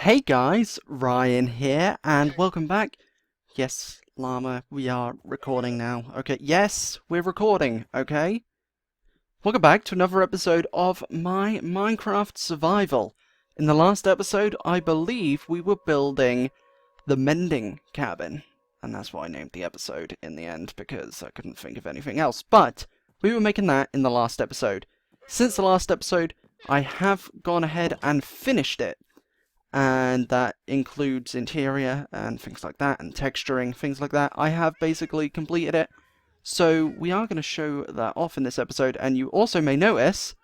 Hey guys, Ryan here, and welcome back. Yes, Llama, we are recording now. Okay, yes, we're recording, okay? Welcome back to another episode of my Minecraft Survival. In the last episode, I believe we were building the mending cabin. And that's why I named the episode in the end, because I couldn't think of anything else. But we were making that in the last episode. Since the last episode, I have gone ahead and finished it. And that includes interior and things like that, and texturing, things like that. I have basically completed it. So we are going to show that off in this episode, and you also may notice...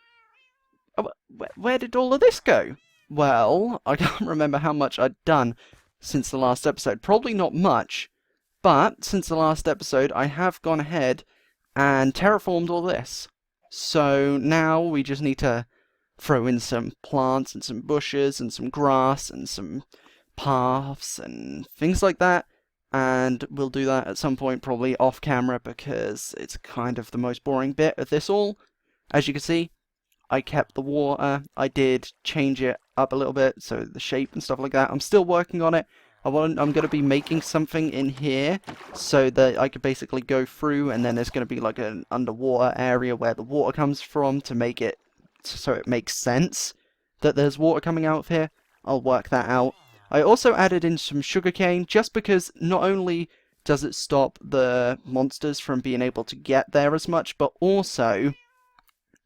Oh, where did all of this go? Well, I can't remember how much I'd done since the last episode. Probably not much, but since the last episode, I have gone ahead and terraformed all this. So now we just need to throw in some plants and some bushes and some grass and some paths and things like that. And we'll do that at some point, probably off camera, because it's kind of the most boring bit of this all. As you can see, I kept the water. I did change it up a little bit, so the shape and stuff like that. I'm still working on it. I'm going to be making something in here so that I could basically go through, and then there's going to be like an underwater area where the water comes from to make it so it makes sense that there's water coming out of here. I'll work that out. I also added in some sugarcane just because not only does it stop the monsters from being able to get there as much, but also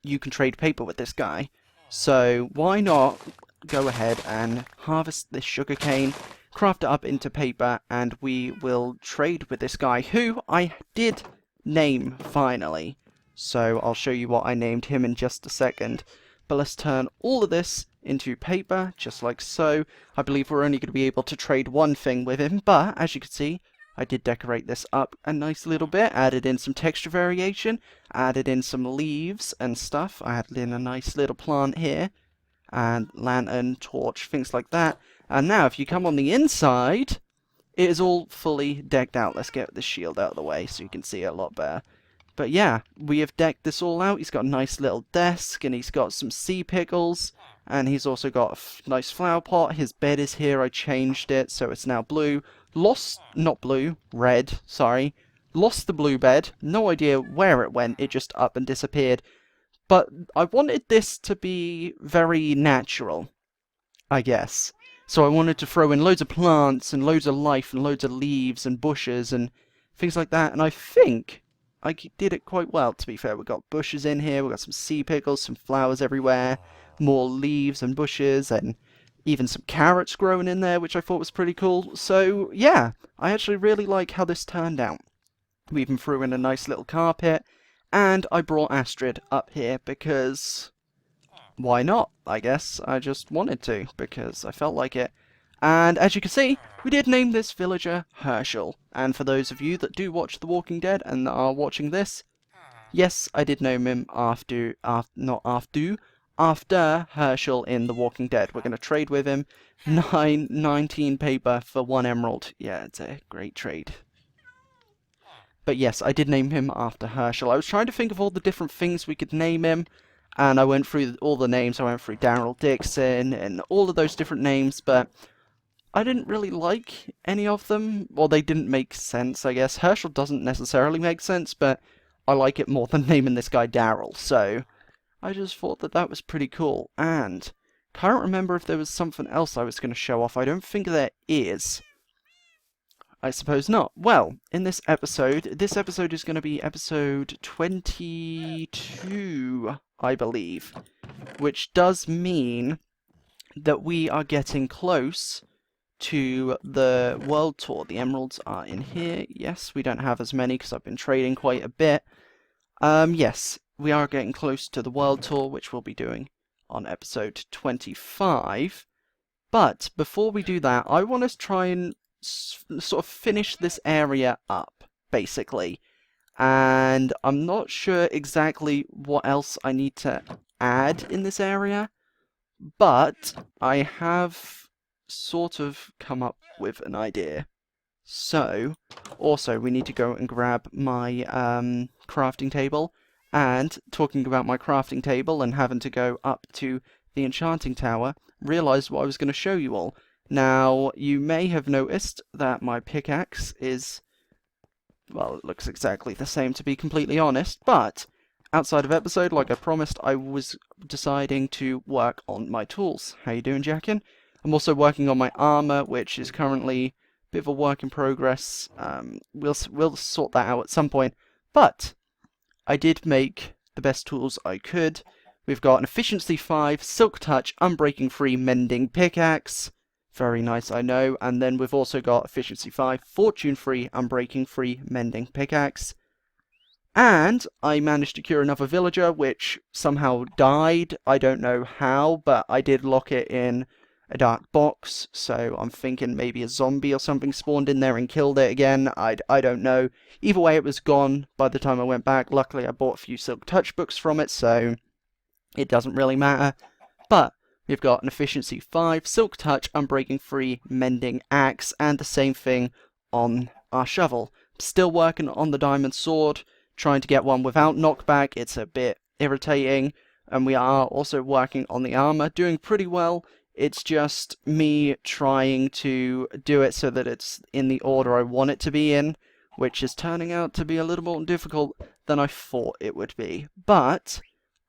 you can trade paper with this guy. So why not go ahead and harvest this sugarcane, craft it up into paper, and we will trade with this guy who I did name finally. So I'll show you what I named him in just a second. But let's turn all of this into paper, just like so. I believe we're only going to be able to trade one thing with him, but as you can see, I did decorate this up a nice little bit, added in some texture variation, added in some leaves and stuff. I added in a nice little plant here, and lantern, torch, things like that. And now if you come on the inside, it is all fully decked out. Let's get this shield out of the way so you can see it a lot better. But yeah, we have decked this all out. He's got a nice little desk, and he's got some sea pickles, and he's also got a nice flower pot. His bed is here. I changed it, so it's now blue. Not blue, red, sorry. Lost the blue bed. No idea where it went. It just up and disappeared. But I wanted this to be very natural, I guess. So I wanted to throw in loads of plants and loads of life and loads of leaves and bushes and things like that. And I think I did it quite well, to be fair. We've got bushes in here, we've got some sea pickles, some flowers everywhere, more leaves and bushes, and even some carrots growing in there, which I thought was pretty cool. So, yeah, I actually really like how this turned out. We even threw in a nice little carpet, and I brought Astrid up here because... why not, I guess. I just wanted to, because I felt like it. And as you can see, we did name this villager Herschel. And for those of you that do watch The Walking Dead and are watching this, yes, I did name him after Herschel in The Walking Dead. We're going to trade with him. 19 paper for 1 emerald. Yeah, it's a great trade. But yes, I did name him after Herschel. I was trying to think of all the different things we could name him, and I went through all the names. I went through Daryl Dixon and all of those different names, but I didn't really like any of them. Well, they didn't make sense, I guess. Herschel doesn't necessarily make sense, but I like it more than naming this guy Daryl, so I just thought that that was pretty cool. And can't remember if there was something else I was going to show off. I don't think there is. I suppose not. Well, in this episode is going to be episode 22, I believe, which does mean that we are getting close to the world tour. The emeralds are in here. Yes, we don't have as many because I've been trading quite a bit. Yes, we are getting close to the world tour, which we'll be doing on episode 25. But before we do that, I want to try and sort of finish this area up, basically. And I'm not sure exactly what else I need to add in this area, but I have sort of come up with an idea. So, also, we need to go and grab my crafting table. And talking about my crafting table and having to go up to the enchanting tower, realised what I was going to show you all. Now, you may have noticed that my pickaxe is, well, it looks exactly the same to be completely honest, but outside of episode, like I promised, I was deciding to work on my tools. How you doing, Jackin? I'm also working on my armor, which is currently a bit of a work in progress. We'll sort that out at some point, but I did make the best tools I could. We've got an Efficiency 5, Silk Touch, Unbreaking Free, Mending Pickaxe. Very nice, I know. And then we've also got Efficiency 5, Fortune Free, Unbreaking Free, Mending Pickaxe. And I managed to cure another villager, which somehow died. I don't know how, but I did lock it in a dark box, so I'm thinking maybe a zombie or something spawned in there and killed it again. I don't know. Either way, it was gone by the time I went back. Luckily, I bought a few Silk Touch books from it, so it doesn't really matter. But we've got an Efficiency 5, Silk Touch, Unbreaking Free, Mending Axe, and the same thing on our shovel. Still working on the Diamond Sword, trying to get one without knockback. It's a bit irritating. And we are also working on the armor, doing pretty well. It's just me trying to do it so that it's in the order I want it to be in, which is turning out to be a little more difficult than I thought it would be. But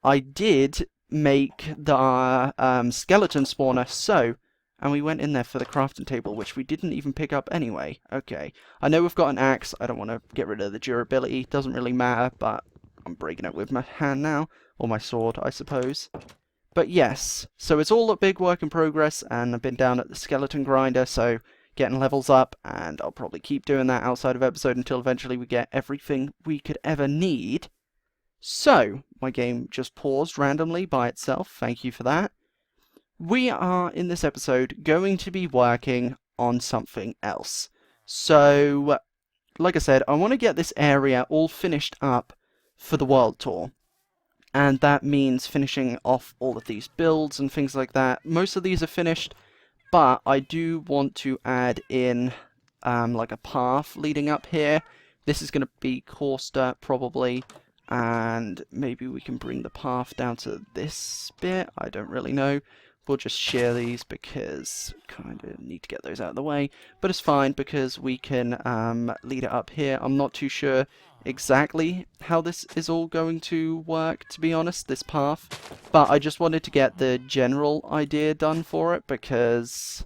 I did make the skeleton spawner, and we went in there for the crafting table, which we didn't even pick up anyway. Okay, I know we've got an axe. I don't want to get rid of the durability. Doesn't really matter, but I'm breaking it with my hand now, or my sword, I suppose. But yes, so it's all a big work in progress, and I've been down at the skeleton grinder, so getting levels up, and I'll probably keep doing that outside of episode until eventually we get everything we could ever need. So, my game just paused randomly by itself, thank you for that. We are, in this episode, going to be working on something else. So, like I said, I want to get this area all finished up for the World Tour. And that means finishing off all of these builds and things like that. Most of these are finished, but I do want to add in like a path leading up here. This is going to be coarse dirt probably, and maybe we can bring the path down to this bit. I don't really know. We'll just share these because kind of need to get those out of the way. But it's fine because we can lead it up here. I'm not too sure exactly how this is all going to work, to be honest, this path. But I just wanted to get the general idea done for it because,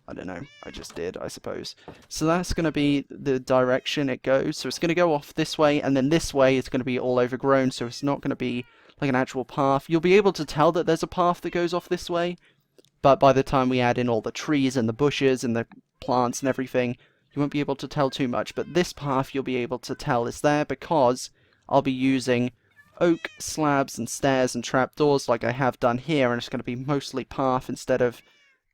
I don't know, I just did, I suppose. So that's going to be the direction it goes. So it's going to go off this way, and then this way it's going to be all overgrown, so it's not going to be like an actual path. You'll be able to tell that there's a path that goes off this way, but by the time we add in all the trees and the bushes and the plants and everything, you won't be able to tell too much. But this path you'll be able to tell is there because I'll be using oak slabs and stairs and trapdoors like I have done here, and it's going to be mostly path instead of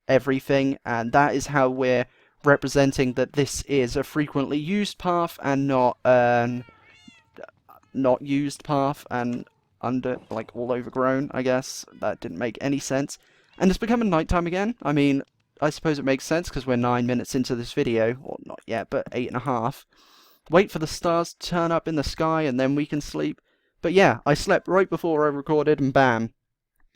everything, and that is how we're representing that this is a frequently used path and not not used path and under, like, all overgrown, I guess. That didn't make any sense. And it's becoming nighttime again. I mean, I suppose it makes sense because we're 9 minutes into this video. Or not yet, but 8.5. Wait for the stars to turn up in the sky and then we can sleep. But yeah, I slept right before I recorded and bam,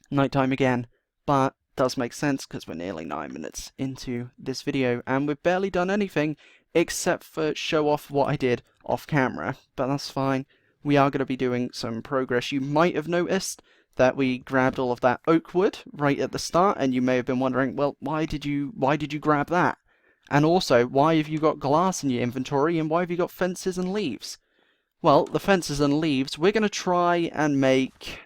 nighttime again. But does make sense because we're nearly 9 minutes into this video and we've barely done anything except for show off what I did off camera. But that's fine. We are going to be doing some progress. You might have noticed that we grabbed all of that oak wood right at the start, and you may have been wondering, well, why did you grab that? And also, why have you got glass in your inventory, and why have you got fences and leaves? Well, the fences and leaves, we're going to try and make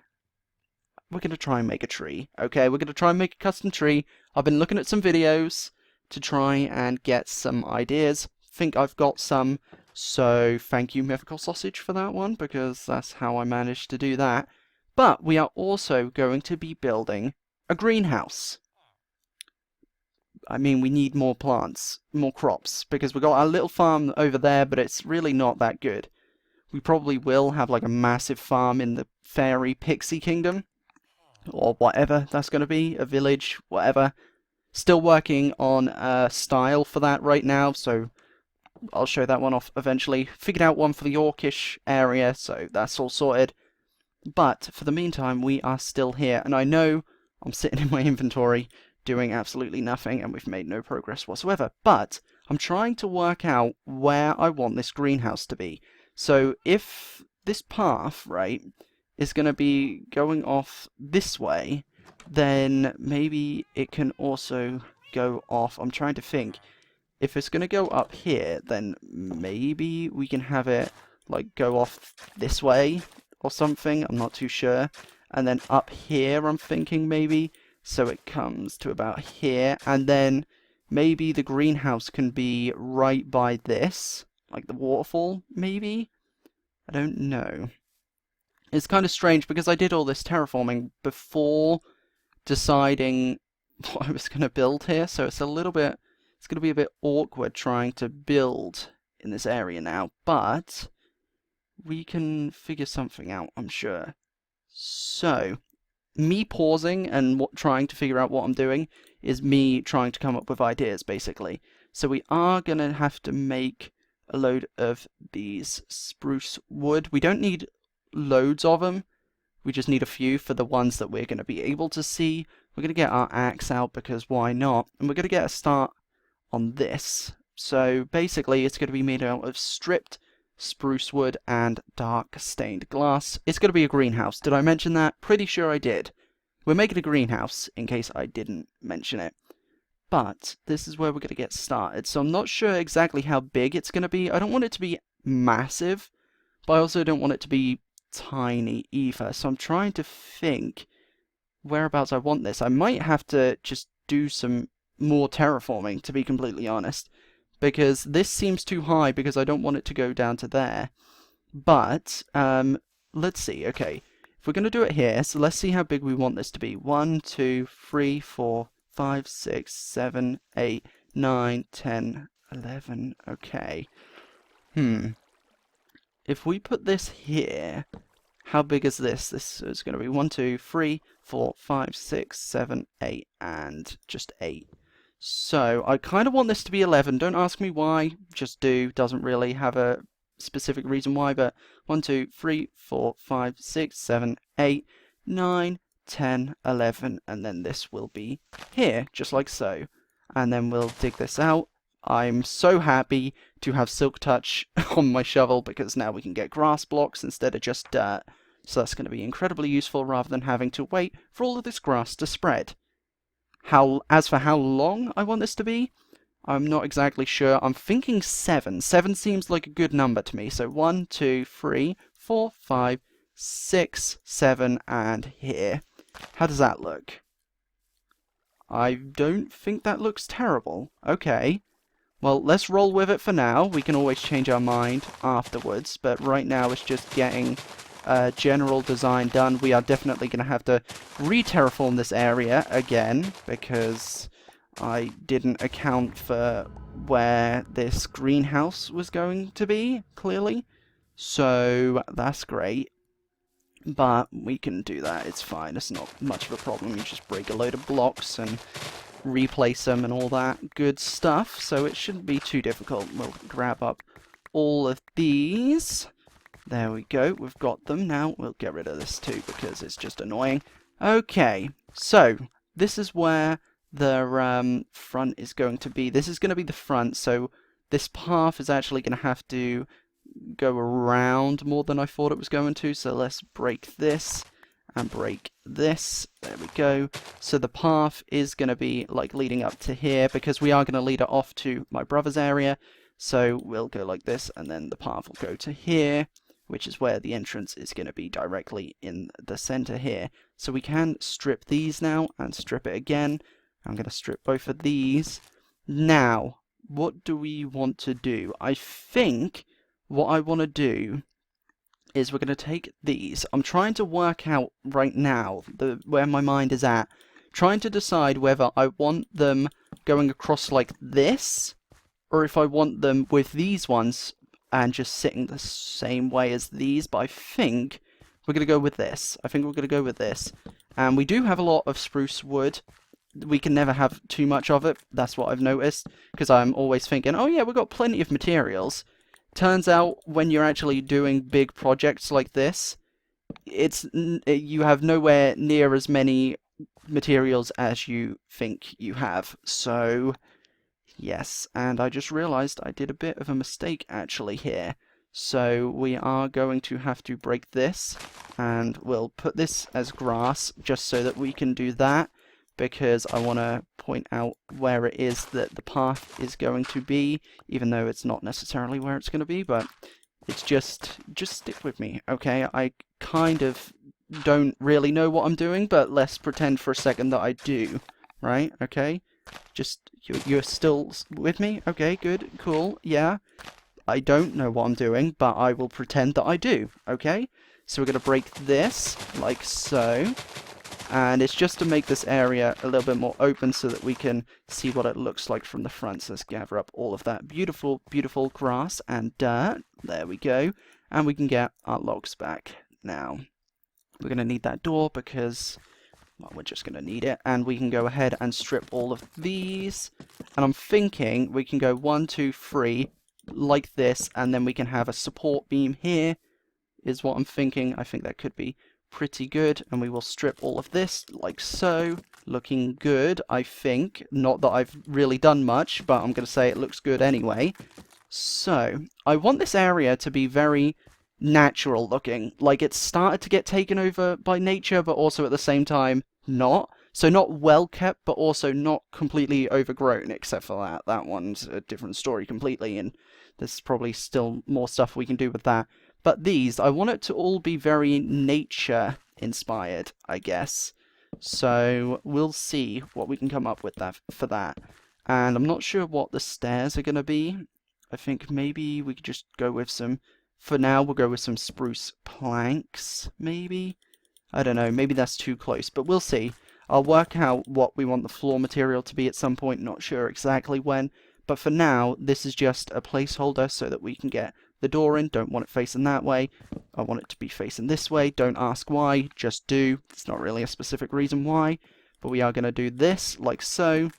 a tree, okay? We're going to try and make a custom tree. I've been looking at some videos to try and get some ideas. Think I've got some. So thank you, Mythical Sausage, for that one, because that's how I managed to do that. But we are also going to be building a greenhouse. I mean, we need more plants, more crops, because we've got our little farm over there, but it's really not that good. We probably will have like a massive farm in the fairy pixie kingdom, or whatever that's going to be, a village, whatever. Still working on a style for that right now, so I'll show that one off eventually. Figured out one for the Yorkish area, so that's all sorted. But for the meantime, we are still here, and I know I'm sitting in my inventory doing absolutely nothing, and we've made no progress whatsoever. But I'm trying to work out where I want this greenhouse to be. So if this path, right, is going to be going off this way, then maybe it can also go off. I'm trying to think. If it's going to go up here, then maybe we can have it like go off this way or something. I'm not too sure. And then up here, I'm thinking maybe, so it comes to about here. And then maybe the greenhouse can be right by this, like the waterfall, maybe? I don't know. It's kind of strange because I did all this terraforming before deciding what I was going to build here, so it's going to be a bit awkward trying to build in this area now, but we can figure something out, I'm sure. So, me pausing and trying to figure out what I'm doing is me trying to come up with ideas, basically. So we are going to have to make a load of these spruce wood. We don't need loads of them. We just need a few for the ones that we're going to be able to see. We're going to get our axe out because why not? And we're going to get a start on this. So basically it's going to be made out of stripped spruce wood and dark stained glass. It's going to be a greenhouse. Did I mention that? Pretty sure I did. We're making a greenhouse in case I didn't mention it. But this is where we're going to get started. So I'm not sure exactly how big it's going to be. I don't want it to be massive, but I also don't want it to be tiny either. So I'm trying to think whereabouts I want this. I might have to just do some more terraforming, to be completely honest, because this seems too high because I don't want it to go down to there. But let's see. Okay, if we're going to do it here, so let's see how big we want this to be. 1, 2, 3, 4, 5, 6, 7, 8, 9, 10, 11. Okay. If we put this here, how big is this? This is going to be 1, 2, 3, 4, 5, 6, 7, 8, and just 8. So I kind of want this to be 11. Don't ask me why. Just do. Doesn't really have a specific reason why, but 1, 2, 3, 4, 5, 6, 7, 8, 9, 10, 11, and then this will be here, just like so. And then we'll dig this out. I'm so happy to have Silk Touch on my shovel because now we can get grass blocks instead of just dirt. So that's going to be incredibly useful rather than having to wait for all of this grass to spread. As for how long I want this to be, I'm not exactly sure. I'm thinking 7. 7 seems like a good number to me. So 1, 2, 3, 4, 5, 6, 7, and here. How does that look? I don't think that looks terrible. Okay. Well, let's roll with it for now. We can always change our mind afterwards, but right now it's just getting general design done. We are definitely going to have to re-terraform this area again, because I didn't account for where this greenhouse was going to be, clearly. So, that's great. But we can do that, it's fine, it's not much of a problem. You just break a load of blocks and replace them and all that good stuff, so it shouldn't be too difficult. We'll grab up all of these. There we go, we've got them. Now we'll get rid of this too because it's just annoying. Okay, so this is where the front is going to be. This is going to be the front, so this path is actually going to have to go around more than I thought it was going to, so let's break this and break this. There we go. So the path is going to be like leading up to here because we are going to lead it off to my brother's area. So we'll go like this and then the path will go to here, which is where the entrance is going to be directly in the center here. So we can strip these now and strip it again. I'm going to strip both of these. Now, what do we want to do? I think what I want to do is we're going to take these. I'm trying to work out right now where my mind is at. Trying to decide whether I want them going across like this, or if I want them with these ones and just sitting the same way as these. But I think we're going to go with this. I think we're going to go with this. And we do have a lot of spruce wood. We can never have too much of it. That's what I've noticed. Because I'm always thinking, oh yeah, we've got plenty of materials. Turns out, when you're actually doing big projects like this, you have nowhere near as many materials as you think you have. So, yes, and I just realized I did a bit of a mistake actually here. So we are going to have to break this, and we'll put this as grass just so that we can do that, because I want to point out where it is that the path is going to be, even though it's not necessarily where it's going to be, but it's just stick with me, okay? I kind of don't really know what I'm doing, but let's pretend for a second that I do, right? Okay? Just, you're still with me? Okay, good, cool, yeah. I don't know what I'm doing, but I will pretend that I do, okay? So we're going to break this, like so. And it's just to make this area a little bit more open so that we can see what it looks like from the front. So let's gather up all of that beautiful, beautiful grass and dirt. There we go. And we can get our logs back. Now, we're going to need that door because, well, we're just going to need it. And we can go ahead and strip all of these. And I'm thinking we can go 1, 2, 3 like this, and then we can have a support beam here, is what I'm thinking. I think that could be pretty good, and we will strip all of this like so. Looking good, I think. Not that I've really done much, but I'm going to say it looks good anyway. So, I want this area to be very natural looking. Like it's started to get taken over by nature, but also at the same time not. So not well kept, but also not completely overgrown, except for that. That one's a different story completely, and there's probably still more stuff we can do with that. But these, I want it to all be very nature-inspired, I guess. So we'll see what we can come up with for that. And I'm not sure what the stairs are going to be. I think maybe we could just go with some... For now, we'll go with some spruce planks, maybe? I don't know, maybe that's too close, but we'll see. I'll work out what we want the floor material to be at some point, not sure exactly when. But for now, this is just a placeholder so that we can get the door in. Don't want it facing that way. I want it to be facing this way. Don't ask why, just do. It's not really a specific reason why. But we are going to do this like so.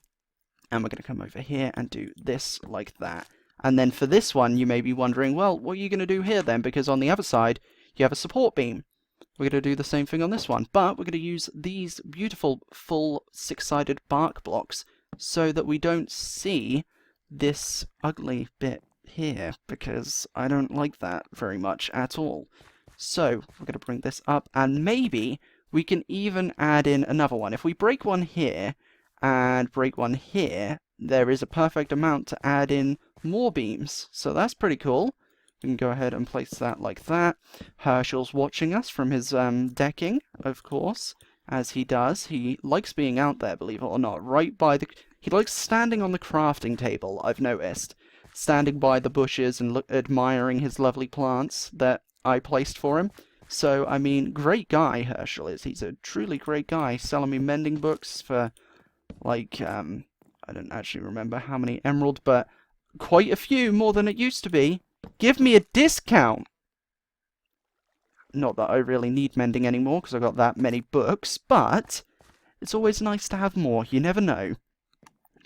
And we're going to come over here and do this like that. And then for this one, you may be wondering, well, what are you going to do here then? Because on the other side, you have a support beam. We're going to do the same thing on this one, but we're going to use these beautiful full 6-sided bark blocks so that we don't see this ugly bit here, because I don't like that very much at all. So we're going to bring this up, and maybe we can even add in another one. If we break one here and break one here, there is a perfect amount to add in more beams, so that's pretty cool. We can go ahead and place that like that. Herschel's watching us from his decking, of course, as he does. He likes being out there, believe it or not, right by the... He likes standing on the crafting table, I've noticed. Standing by the bushes and admiring his lovely plants that I placed for him. So, I mean, great guy, Herschel is. He's a truly great guy, selling me mending books for, like, I don't actually remember how many emerald, but quite a few, more than it used to be. Give me a discount! Not that I really need mending anymore, because I've got that many books, but it's always nice to have more. You never know.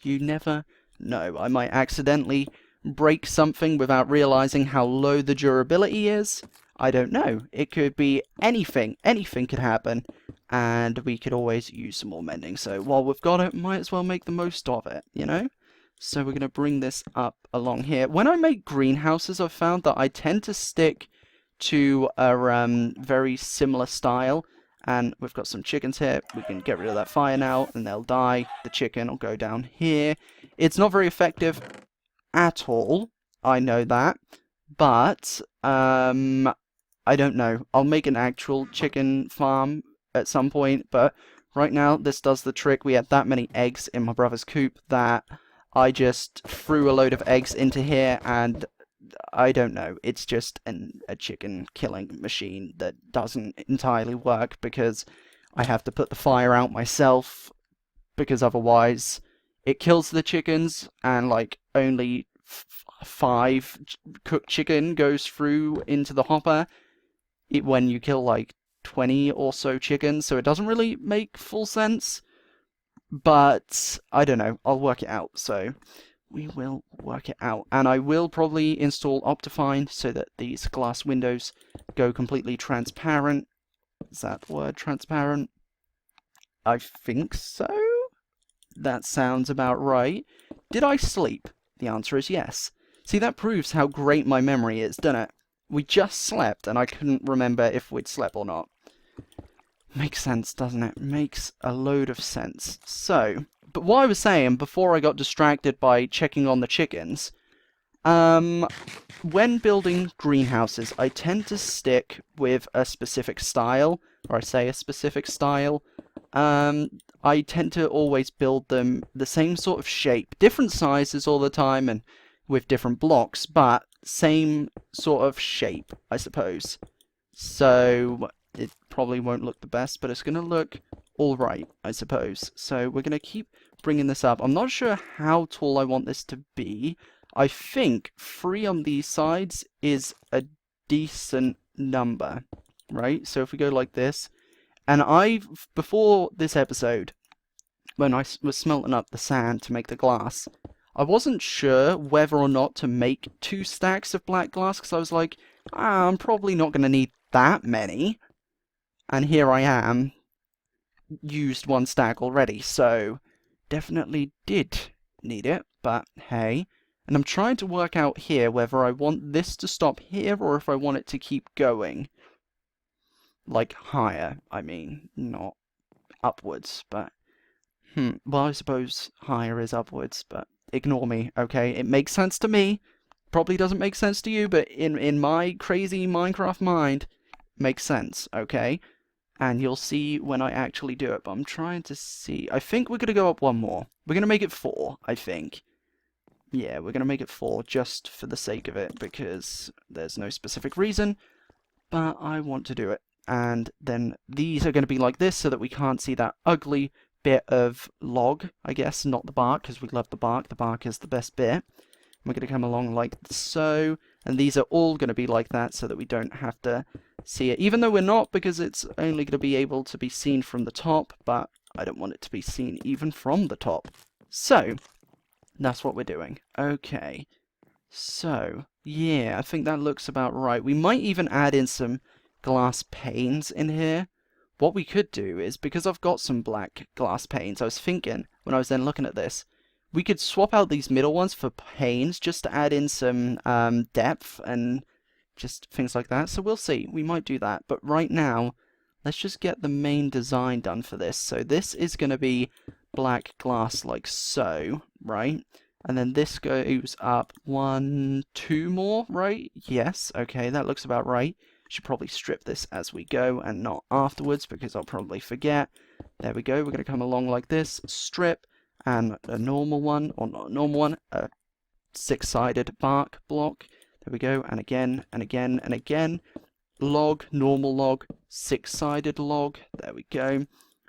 You never know. I might accidentally break something without realizing how low the durability is. I don't know. It could be anything. Anything could happen. And we could always use some more mending. So while we've got it, might as well make the most of it, you know? So we're going to bring this up along here. When I make greenhouses, I've found that I tend to stick to a very similar style. And we've got some chickens here. We can get rid of that fire now, and they'll die. The chicken will go down here. It's not very effective at all. I know that. But, I don't know. I'll make an actual chicken farm at some point. But right now, this does the trick. We had that many eggs in my brother's coop that I just threw a load of eggs into here, and I don't know. It's just a chicken killing machine that doesn't entirely work because I have to put the fire out myself, because otherwise it kills the chickens, and like only 5 cooked chicken goes through into the hopper when you kill like 20 or so chickens, so it doesn't really make full sense. But I don't know, I'll work it out. So we will work it out, and I will probably install Optifine so that these glass windows go completely transparent. Is that the word, transparent? I think so. That sounds about right. Did I sleep? The answer is yes. See, that proves how great my memory is, doesn't it? We just slept, and I couldn't remember if we'd slept or not. Makes sense, doesn't it? Makes a load of sense. So, but what I was saying before I got distracted by checking on the chickens, when building greenhouses, I tend to stick with a specific style, or I say a specific style. I tend to always build them the same sort of shape, different sizes all the time, and with different blocks, but same sort of shape, I suppose. So it probably won't look the best, but it's going to look alright, I suppose. So we're going to keep bringing this up. I'm not sure how tall I want this to be. I think 3 on these sides is a decent number, right? So if we go like this, and before this episode, when I was smelting up the sand to make the glass, I wasn't sure whether or not to make 2 stacks of black glass, because I was like, I'm probably not going to need that many. And here I am, used 1 stack already, so definitely did need it, but hey. And I'm trying to work out here whether I want this to stop here or if I want it to keep going. Like higher, I mean, not upwards, but well, I suppose higher is upwards, but ignore me, okay? It makes sense to me. Probably doesn't make sense to you, but in my crazy Minecraft mind, makes sense, okay? And you'll see when I actually do it, but I'm trying to see. I think we're going to go up 1 more. We're going to make it 4, I think. Yeah, we're going to make it 4 just for the sake of it, because there's no specific reason, but I want to do it. And then these are going to be like this so that we can't see that ugly bit of log, I guess, not the bark, because we love the bark. The bark is the best bit. We're going to come along like so, and these are all going to be like that so that we don't have to see it, even though we're not, because it's only going to be able to be seen from the top, but I don't want it to be seen even from the top. So, that's what we're doing. Okay. So, yeah, I think that looks about right. We might even add in some glass panes in here. What we could do is, because I've got some black glass panes, I was thinking, when I was then looking at this, we could swap out these middle ones for panes just to add in some depth and just things like that. So we'll see. We might do that. But right now, let's just get the main design done for this. So this is going to be black glass like so, right? And then this goes up 1, 2 more, right? Yes, okay, that looks about right. Should probably strip this as we go and not afterwards because I'll probably forget. There we go, we're going to come along like this, strip, and a normal one, or not a normal one, a 6-sided bark block. There we go, and again, and again, and again. Log, normal log, 6-sided log, there we go. And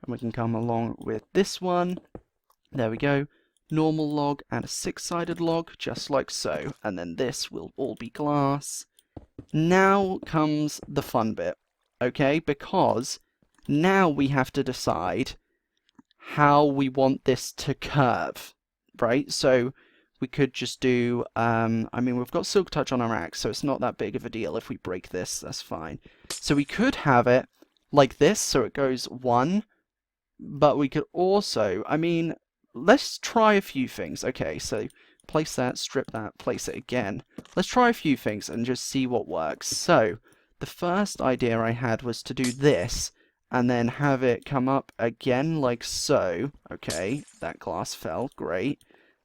we can come along with this one, there we go. Normal log and a 6-sided log, just like so. And then this will all be glass. Now comes the fun bit, okay? Because now we have to decide how we want this to curve, right? So we could just do, I mean, we've got Silk Touch on our axe, so it's not that big of a deal if we break this, that's fine. So we could have it like this, so it goes 1, but we could also, I mean, let's try a few things. Okay, so place that, strip that, place it again. Let's try a few things and just see what works. So, the first idea I had was to do this, and then have it come up again like so. Okay, that glass fell, great.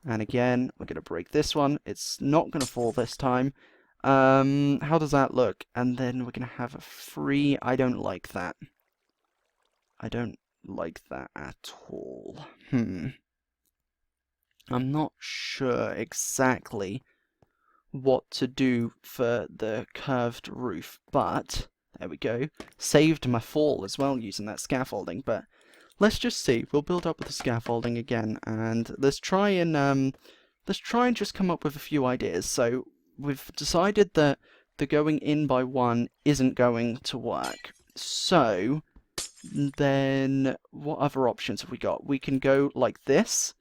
And again, we're going to break this one. It's not going to fall this time. How does that look? And then we're going to have a 3. I don't like that. I don't like that at all. I'm not sure exactly what to do for the curved roof, but there we go. Saved my fall as well using that scaffolding, but let's just see. We'll build up with the scaffolding again, and let's try and just come up with a few ideas. So we've decided that the going in by 1 isn't going to work. So then what other options have we got? We can go like this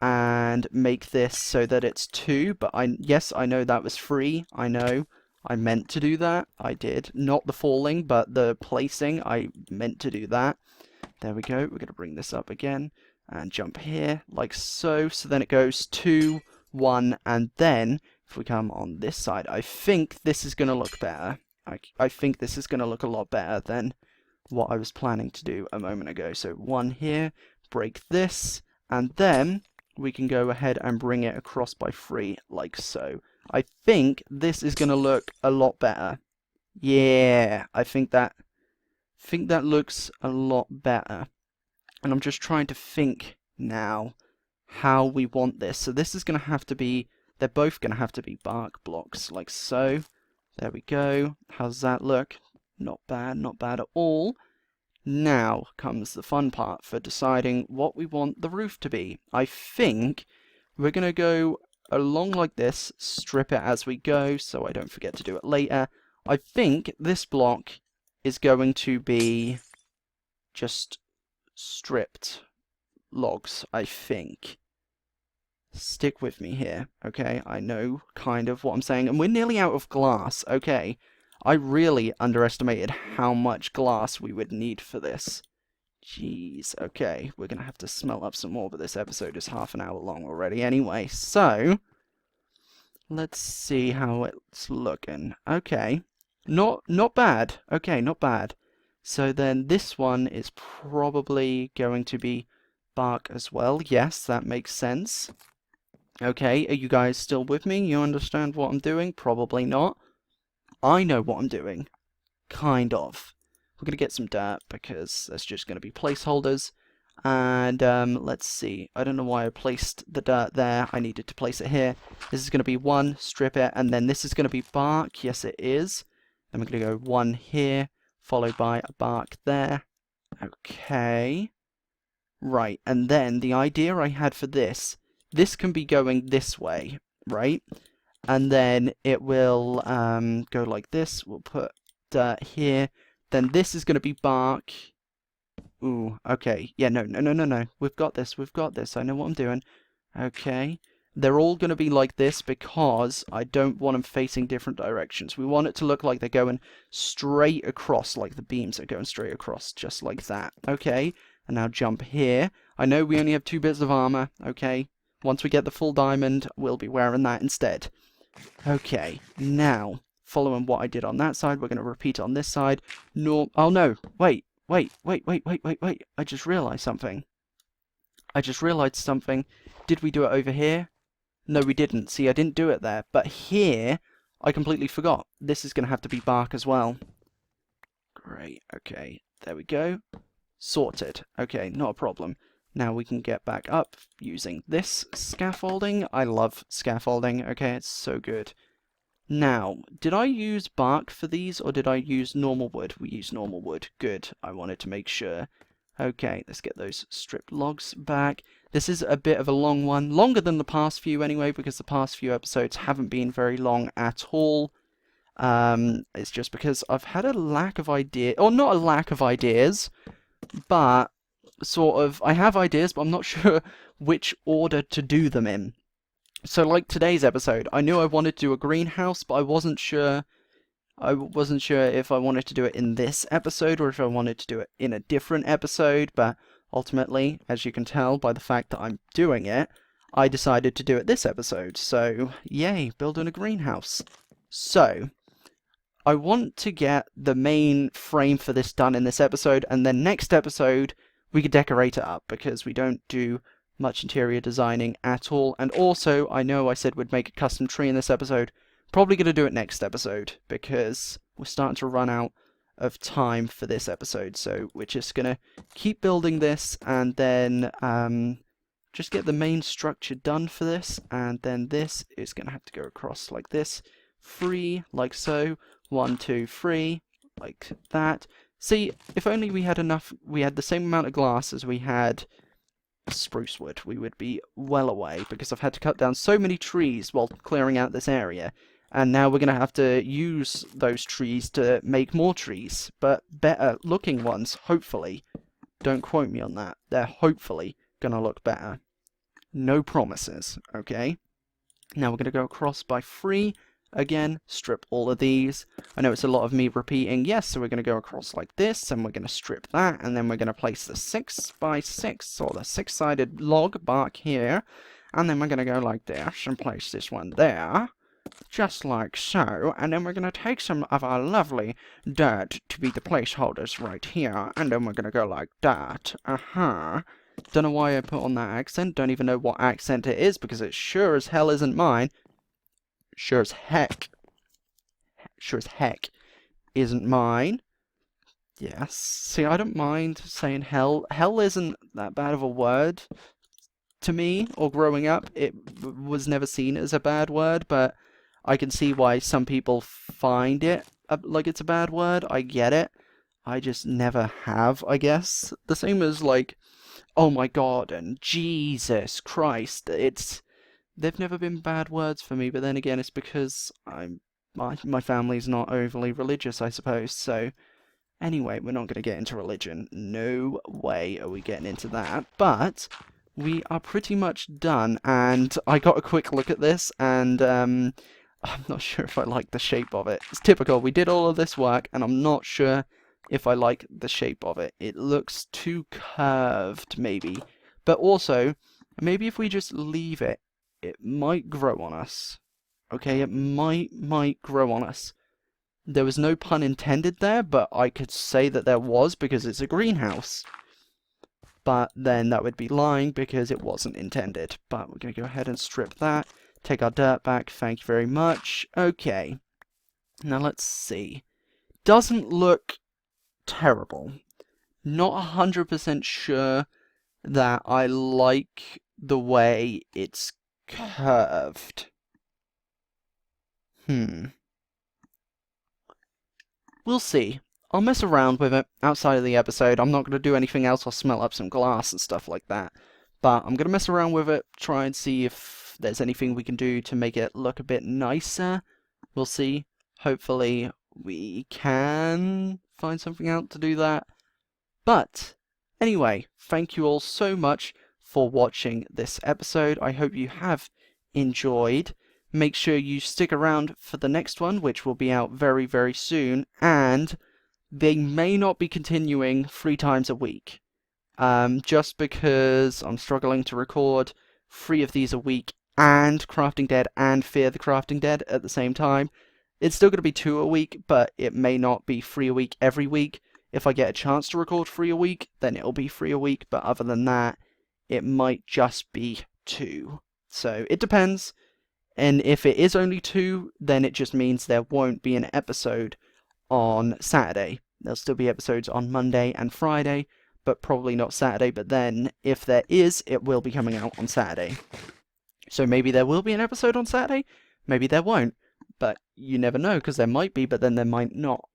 and make this so that it's 2, but yes, I know that was 3, I know, I meant to do that, I did, not the falling, but the placing, I meant to do that. There we go. We're going to bring this up again and jump here like so. So then it goes 2, 1, and then if we come on this side, I think this is going to look better. I think this is going to look a lot better than what I was planning to do a moment ago. So 1 here, break this, and then we can go ahead and bring it across by 3 like so. I think this is going to look a lot better. Yeah, I think that looks a lot better. And I'm just trying to think now how we want this. So this is going to have to be, they're both going to have to be bark blocks like so. There we go. How's that look? Not bad at all. Now comes the fun part for deciding what we want the roof to be. I think we're going to go along like this, strip it as we go so I don't forget to do it later. I think this block is going to be just stripped logs, I think. Stick with me here, okay? I know kind of what I'm saying, and we're nearly out of glass, okay? I really underestimated how much glass we would need for this. Jeez, okay, we're gonna have to smelt up some more, but this episode is half an hour long already anyway, so let's see how it's looking. Okay, not bad. Okay, not bad. So then this one is probably going to be bark as well. Yes, that makes sense. Okay, are you guys still with me? You understand what I'm doing? Probably not. I know what I'm doing. Kind of. We're going to get some dirt because there's just going to be placeholders. And let's see. I don't know why I placed the dirt there. I needed to place it here. This is going to be 1, strip it, and then this is going to be bark. Yes, it is. Then we're going to go 1 here, followed by a bark there. Okay. Right, and then the idea I had for this can be going this way, right? And then it will go like this. We'll put dirt here. Then this is going to be bark. Ooh, okay. Yeah, no. We've got this. I know what I'm doing. Okay. They're all going to be like this because I don't want them facing different directions. We want it to look like they're going straight across, like the beams are going straight across, just like that. Okay. And now jump here. I know we only have 2 bits of armor. Okay. Once we get the full diamond, we'll be wearing that instead. Okay. Now, following what I did on that side, we're going to repeat it on this side. No. Oh, no. Wait. I just realized something. Did we do it over here? No, we didn't. See, I didn't do it there. But here, I completely forgot. This is going to have to be bark as well. Great. Okay. There we go. Sorted. Okay, not a problem. Now we can get back up using this scaffolding. I love scaffolding. Okay, it's so good. Now, did I use bark for these, or did I use normal wood? We used normal wood. Good. I wanted to make sure. Okay, let's get those stripped logs back. This is a bit of a long one. Longer than the past few anyway, because the past few episodes haven't been very long at all. It's just because I've had a lack of idea, or not a lack of ideas, but sort of, I have ideas, but I'm not sure which order to do them in. So like today's episode, I knew I wanted to do a greenhouse, but I wasn't sure if I wanted to do it in this episode or if I wanted to do it in a different episode, but ultimately, as you can tell by the fact that I'm doing it, I decided to do it this episode. So, yay, building a greenhouse. So, I want to get the main frame for this done in this episode, and then next episode we could decorate it up, because we don't do much interior designing at all. And also, I know I said we'd make a custom tree in this episode. Probably going to do it next episode, because we're starting to run out of time for this episode. So we're just going to keep building this, and then just get the main structure done for this. And then this is going to have to go across like this. 3, like so. 1, 2, 3, like that. See, if only we had the same amount of glass as we had spruce wood, we would be well away, because I've had to cut down so many trees while clearing out this area, and now we're going to have to use those trees to make more trees, but better looking ones, hopefully. Don't quote me on that. They're hopefully going to look better. No promises, okay? Now we're going to go across by 3, Again, strip all of these. I know it's a lot of me repeating. Yes, so we're going to go across like this, and we're going to strip that, and then we're going to place the 6x6, or the 6-sided log bark here, and then we're going to go like this, and place this one there, just like so, and then we're going to take some of our lovely dirt to be the placeholders right here, and then we're going to go like that. Don't know why I put on that accent, don't even know what accent it is, because it sure as hell isn't mine. Sure as heck isn't mine. Yes. See, I don't mind saying hell. Hell isn't that bad of a word to me, or growing up. It was never seen as a bad word, but I can see why some people find it like it's a bad word. I get it. I just never have, I guess. The same as, like, oh my god and Jesus Christ. They've never been bad words for me, but then again, it's because my family's not overly religious, I suppose, so anyway, we're not going to get into religion. No way are we getting into that, but we are pretty much done, and I got a quick look at this, and I'm not sure if I like the shape of it. It's typical, we did all of this work, and I'm not sure if I like the shape of it. It looks too curved, maybe, but also, maybe if we just leave it, it might grow on us. Okay, it might grow on us. There was no pun intended there, but I could say that there was because it's a greenhouse. But then that would be lying because it wasn't intended. But we're going to go ahead and strip that. Take our dirt back. Thank you very much. Okay. Now let's see. Doesn't look terrible. Not 100% sure that I like the way it's curved. We'll see. I'll mess around with it outside of the episode. I'm not going to do anything else. I'll smell up some glass and stuff like that. But I'm going to mess around with it, try and see if there's anything we can do to make it look a bit nicer. We'll see. Hopefully we can find something out to do that. But anyway, thank you all so much for watching this episode. I hope you have enjoyed. Make sure you stick around for the next one, which will be out very, very soon, and they may not be continuing 3 times a week, just because I'm struggling to record 3 of these a week, and Crafting Dead and Fear the Crafting Dead at the same time. It's still going to be 2 a week, but it may not be 3 a week every week. If I get a chance to record 3 a week, then it'll be 3 a week, but other than that, it might just be 2. So, it depends. And if it is only 2, then it just means there won't be an episode on Saturday. There'll still be episodes on Monday and Friday, but probably not Saturday. But then, if there is, it will be coming out on Saturday. So maybe there will be an episode on Saturday, maybe there won't. But you never know, because there might be, but then there might not.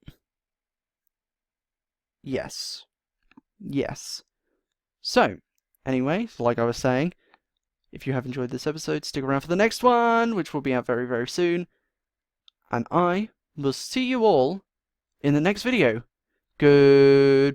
Yes. So, anyway, like I was saying, if you have enjoyed this episode, stick around for the next one, which will be out very, very soon. And I will see you all in the next video. Goodbye!